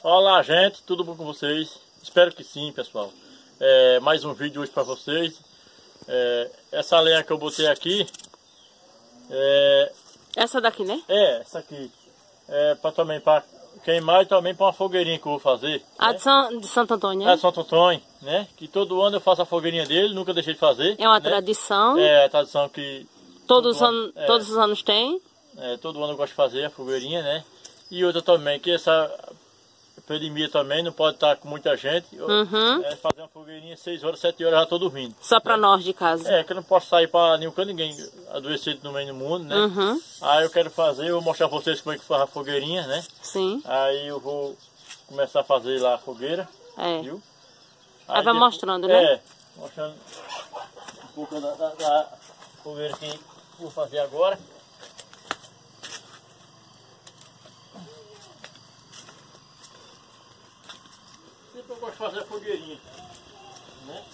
Olá, gente, tudo bom com vocês? Espero que sim, pessoal. Mais um vídeo hoje para vocês. Essa lenha que eu botei aqui essa daqui, né? essa aqui para queimar e também para uma fogueirinha que eu vou fazer. A de Santo Antônio, né? É de Santo Antônio, né? Que todo ano eu faço a fogueirinha dele, nunca deixei de fazer. É uma né? tradição. É a tradição que todos os anos tem. Todo ano eu gosto de fazer a fogueirinha, né? E outra também, que essa epidemia também não pode estar com muita gente. Fazer uma fogueirinha 6 horas, 7 horas já estou dormindo. Só para nós de casa. Que eu não posso sair para nenhum canto, ninguém adoecido no meio do mundo, né? Aí eu quero fazer, eu vou mostrar para vocês como é que faz a fogueirinha, né? Sim. Aí eu vou começar a fazer lá a fogueira, viu? Aí vai mostrando, né? Mostrando um pouco da fogueira que eu vou fazer agora. Sempre eu gosto de fazer a fogueirinha, né?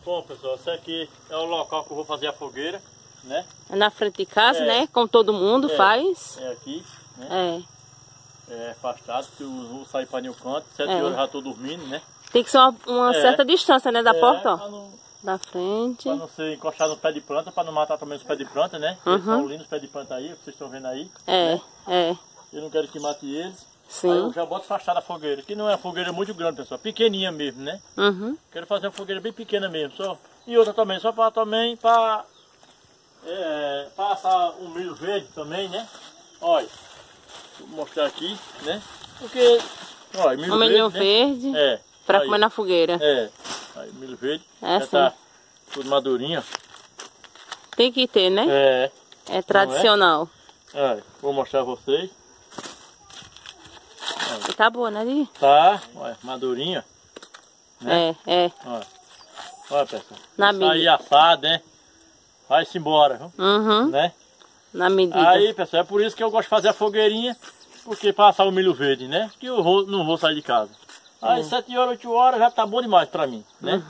Bom, pessoal, esse aqui é o local que eu vou fazer a fogueira, né? É na frente de casa, né? Como todo mundo faz. É aqui, né? É afastado, porque eu vou sair para nenhum canto, 7 horas já estou dormindo, né? Tem que ser uma certa distância, né? Da porta, ó. Não, da frente. Para não ser encostado no pé de planta, para não matar também os pés de planta, né? Eles são lindos os pés de planta aí, vocês estão vendo aí. Eu não quero que mate eles. Sim. Aí eu já boto afastada a fogueira, que não é uma fogueira muito grande, pessoal, pequenininha mesmo, né? Quero fazer uma fogueira bem pequena mesmo, só. E outra também, só para passar um milho verde também, né? Olha, vou mostrar aqui, né? Porque, olha, milho verde, né? Para comer na fogueira. Aí, milho verde, já tá tudo madurinho. Tem que ter, né? É tradicional. Vou mostrar a vocês. E tá boa, né, Di? Tá, olha, madurinha. Né? Olha, pessoal. Aí assado, né? Vai-se embora, viu? Né? Na medida. Aí, pessoal, é por isso que eu gosto de fazer a fogueirinha, porque passar o milho verde, né? Que eu não vou sair de casa. Aí 7 horas, 8 horas já tá bom demais pra mim, né?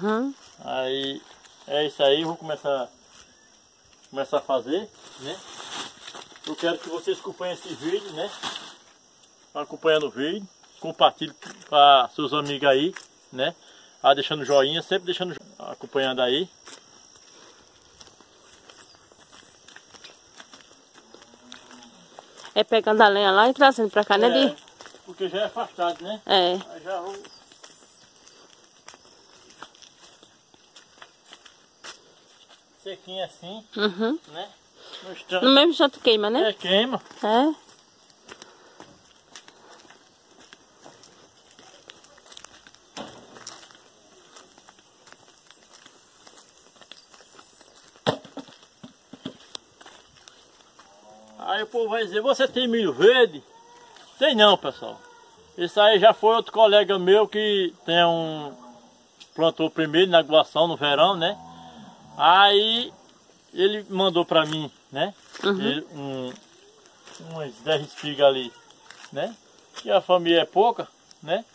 Aí é isso aí, eu vou começar a fazer, né? Eu quero que vocês acompanhem esse vídeo, né? Acompanhando o vídeo, compartilhe para seus amigos aí, né? Deixando joinha, sempre deixando acompanhando aí. Pegando a lenha lá e trazendo pra cá, né, Di? Porque já é afastado, né? Aí já vou... Sequinho assim, né? No mesmo jeito queima, né? Queima. Aí o povo vai dizer, você tem milho verde? Tem não, pessoal. Isso aí já foi outro colega meu que plantou primeiro na aguação no verão, né? Aí ele mandou pra mim, né? Uns 10 espigas ali, né? E a família é pouca, né?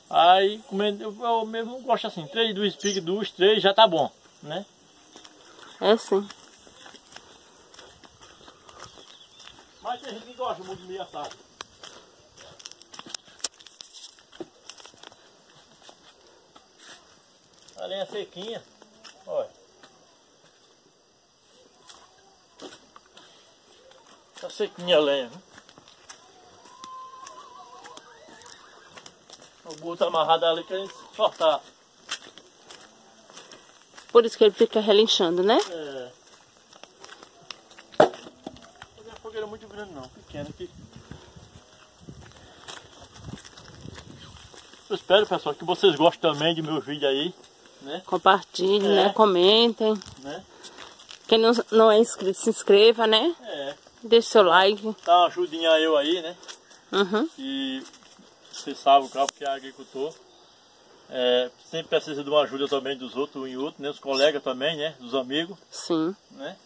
Aí eu mesmo gosto assim, 2 espigas, 2, 3 já tá bom, né? Sim. Mas tem gente que gosta muito de milho assado. A lenha sequinha, olha. Tá sequinha a lenha, né? O burro tá amarrado ali querendo soltar. Por isso que ele fica relinchando, né? Não é uma fogueira muito grande não, pequena aqui. Eu espero, pessoal, que vocês gostem também de meu vídeo aí, né? Compartilhem, né? Comentem. Né? Quem não é inscrito, se inscreva, né? Deixe seu like. Dá uma ajudinha eu aí, né? E você sabe, o cabo que é agricultor. Sempre precisa de uma ajuda também dos outros, um e outro, né? Os colegas também, né? Dos amigos. Sim. Né?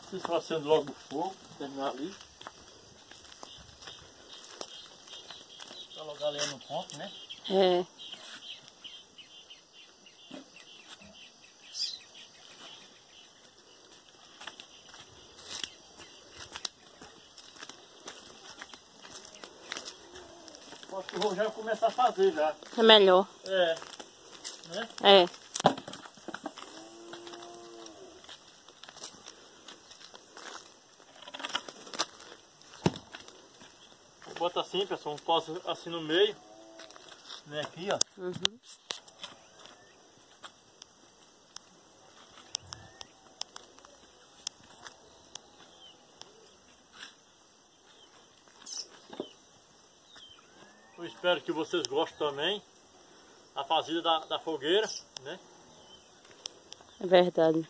Vocês estão acendendo logo o fogo, terminar ali. Tá logo a lenha no ponto, né? É. Acho que eu já vou começar a fazer já. É melhor. É. Né? É. Bota assim, pessoal, um pó assim no meio. Né, aqui, ó. Uhum. Eu espero que vocês gostem também da fazenda da fogueira, né? É verdade.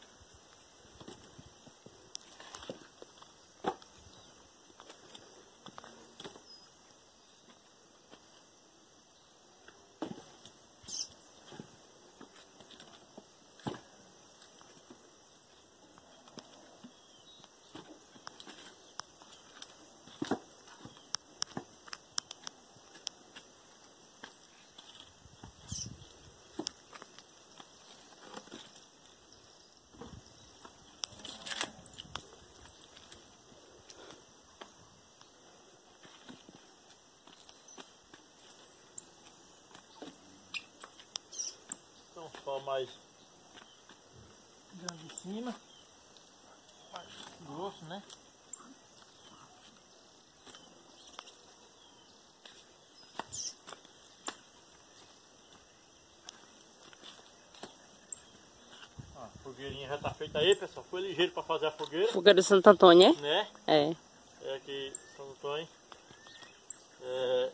Então só mais de cima, mais grosso, né? A fogueirinha já tá feita aí, pessoal. Foi ligeiro para fazer a fogueira. Fogueira de Santo Antônio, Né? é? É aqui São Antônio. É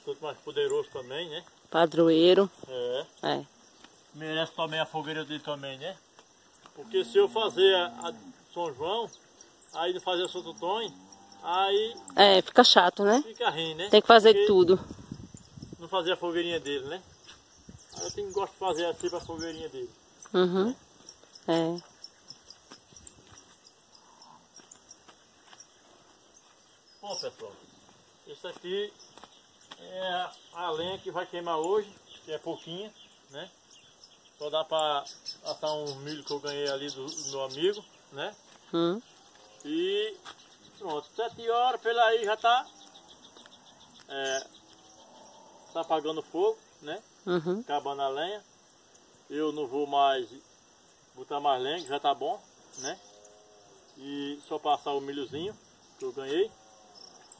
tudo mais poderoso também, né? Padroeiro. É. É. Merece também a fogueira dele também, né? Porque se eu fazer a São João, aí não fazer a Santo Antônio, aí É, fica chato, né? fica ruim, né? Tem que fazer Porque tudo. não fazer a fogueirinha dele, né? Aí eu gosto de fazer assim para a fogueirinha dele. Uhum. É. Bom, pessoal, esse aqui é a lenha que vai queimar hoje, que é pouquinha, né? Só dá para assar um milho que eu ganhei ali do meu amigo, né? E pronto, 7 horas pela aí já tá apagando o fogo, né? Uhum. Acabando a lenha. Eu não vou mais botar mais lenha, que já tá bom, né? E só passar o milhozinho que eu ganhei,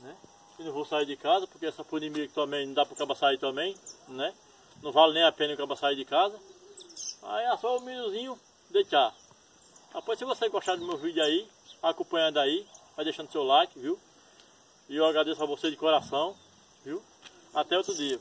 né? E não vou sair de casa, porque essa pandemia que também não dá para o cabo sair também, né? Não vale nem a pena o cabo sair de casa. Aí é só o milhozinho deixar. Depois, se você gostar do meu vídeo aí, acompanhando aí, vai deixando seu like, viu? E eu agradeço a você de coração, viu? Até outro dia.